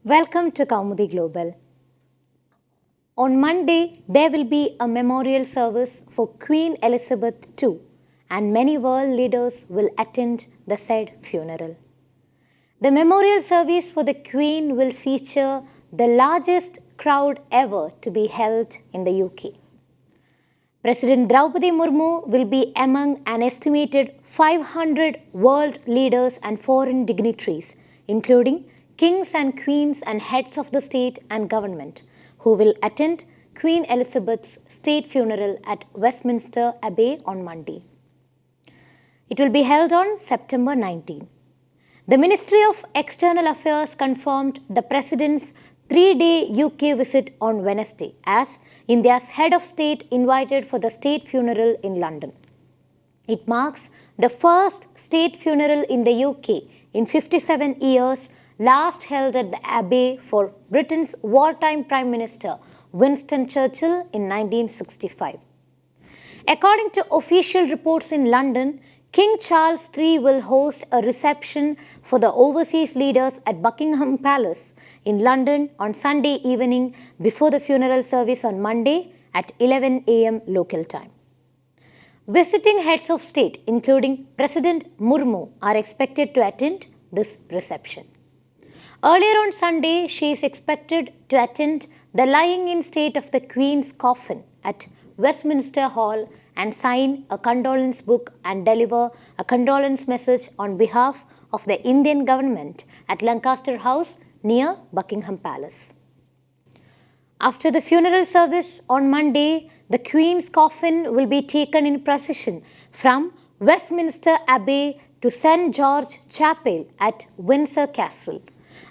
Welcome to Kaumudy Global. On Monday, there will be a memorial service for Queen Elizabeth II, and many world leaders will attend the said funeral. The memorial service for the Queen will feature the largest crowd ever to be held in the UK. President Droupadi Murmu will be among an estimated 500 world leaders and foreign dignitaries, including kings and queens and heads of the state and government, who will attend Queen Elizabeth's state funeral at Westminster Abbey on Monday. It will be held on September 19. The Ministry of External Affairs confirmed the President's 3-day UK visit on Wednesday, as India's head of state invited for the state funeral in London. It marks the first state funeral in the UK in 57 years, last held at the Abbey for Britain's wartime Prime Minister Winston Churchill in 1965. According to official reports in London, King Charles III will host a reception for the overseas leaders at Buckingham Palace in London on Sunday evening before the funeral service on Monday at 11 a.m. local time. Visiting heads of state, including President Murmu, are expected to attend this reception. Earlier on Sunday, she is expected to attend the lying in state of the Queen's coffin at Westminster Hall and sign a condolence book and deliver a condolence message on behalf of the Indian government at Lancaster House near Buckingham Palace. After the funeral service on Monday, the Queen's coffin will be taken in procession from Westminster Abbey to St. George Chapel at Windsor Castle.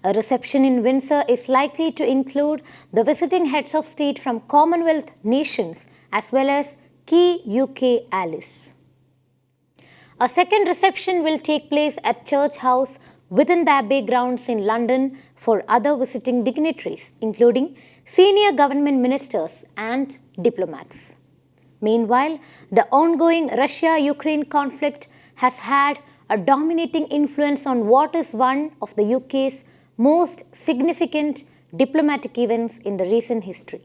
A reception in Windsor is likely to include the visiting heads of state from Commonwealth nations as well as key UK allies. A second reception will take place at Church House within the Abbey grounds in London for other visiting dignitaries, including senior government ministers and diplomats. Meanwhile, the ongoing Russia-Ukraine conflict has had a dominating influence on what is one of the UK's most significant diplomatic events in the recent history.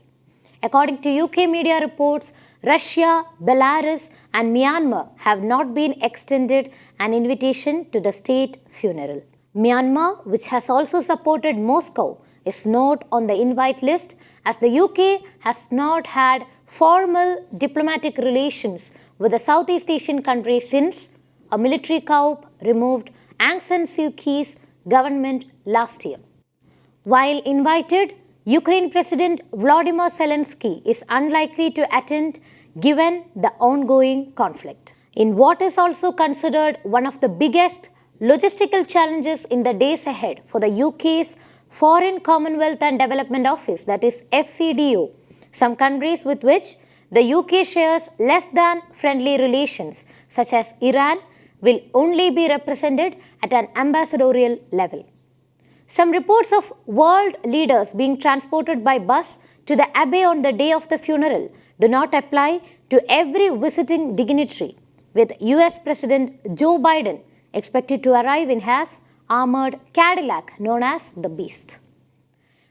According to UK media reports, Russia, Belarus and Myanmar have not been extended an invitation to the state funeral. Myanmar, which has also supported Moscow, is not on the invite list as the UK has not had formal diplomatic relations with the Southeast Asian country since a military coup removed Aung San Suu Kyi's government last year. While invited, Ukraine President Volodymyr Zelensky is unlikely to attend given the ongoing conflict. In what is also considered one of the biggest logistical challenges in the days ahead for the UK's Foreign Commonwealth and Development Office, that is FCDO, some countries with which the UK shares less than friendly relations, such as Iran, will only be represented at an ambassadorial level. Some reports of world leaders being transported by bus to the Abbey on the day of the funeral do not apply to every visiting dignitary, with US President Joe Biden expected to arrive in his armored Cadillac known as the Beast.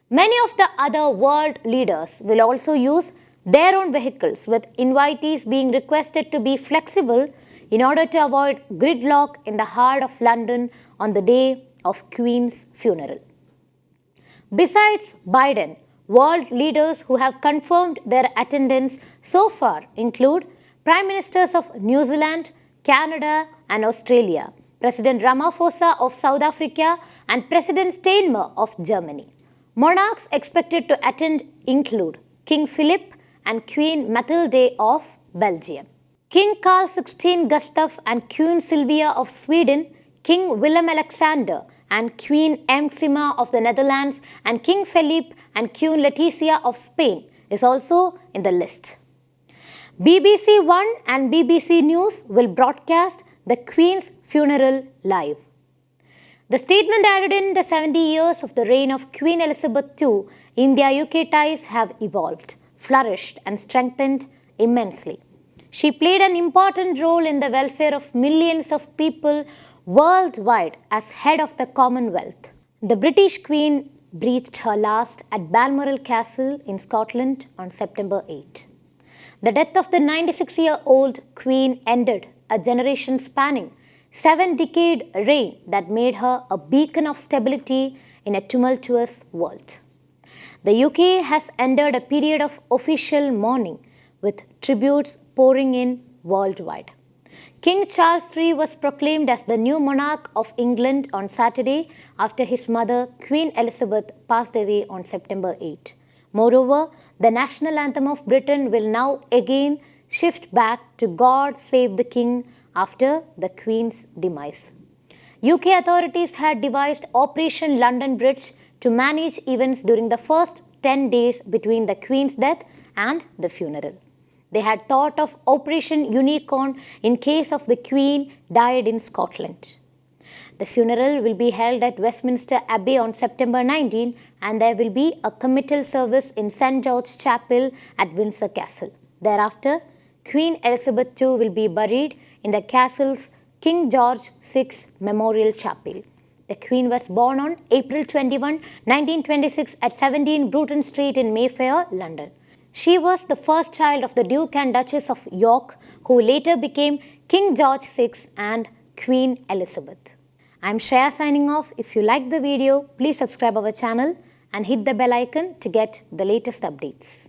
Many of the other world leaders will also use their own vehicles, with invitees being requested to be flexible in order to avoid gridlock in the heart of London on the day of Queen's funeral. Besides Biden, world leaders who have confirmed their attendance so far include Prime Ministers of New Zealand, Canada and Australia, President Ramaphosa of South Africa and President Steinmeier of Germany. Monarchs expected to attend include King Philip and Queen Mathilde of Belgium, King Carl XVI Gustaf and Queen Sylvia of Sweden, King Willem-Alexander and Queen Maxima of the Netherlands, and King Philippe and Queen Letizia of Spain is also in the list. BBC One and BBC News will broadcast the Queen's funeral live. The statement added in the 70 years of the reign of Queen Elizabeth II, India-UK ties have evolved, flourished and strengthened immensely. She played an important role in the welfare of millions of people worldwide as head of the Commonwealth. The British Queen breathed her last at Balmoral Castle in Scotland on September 8. The death of the 96-year-old Queen ended a generation-spanning 7-decade reign that made her a beacon of stability in a tumultuous world. The UK has entered a period of official mourning, with tributes pouring in worldwide. King Charles III was proclaimed as the new monarch of England on Saturday after his mother, Queen Elizabeth, passed away on September 8. Moreover, the national anthem of Britain will now again shift back to God Save the King after the Queen's demise. UK authorities had devised Operation London Bridge to manage events during the first 10 days between the Queen's death and the funeral. They had thought of Operation Unicorn in case of the Queen died in Scotland. The funeral will be held at Westminster Abbey on September 19, and there will be a committal service in St. George's Chapel at Windsor Castle. Thereafter, Queen Elizabeth II will be buried in the castle's King George VI Memorial Chapel. The Queen was born on April 21, 1926 at 17 Bruton Street in Mayfair, London. She was the first child of the Duke and Duchess of York, who later became King George VI and Queen Elizabeth. I'm Shreya signing off. If you liked the video, please subscribe our channel and hit the bell icon to get the latest updates.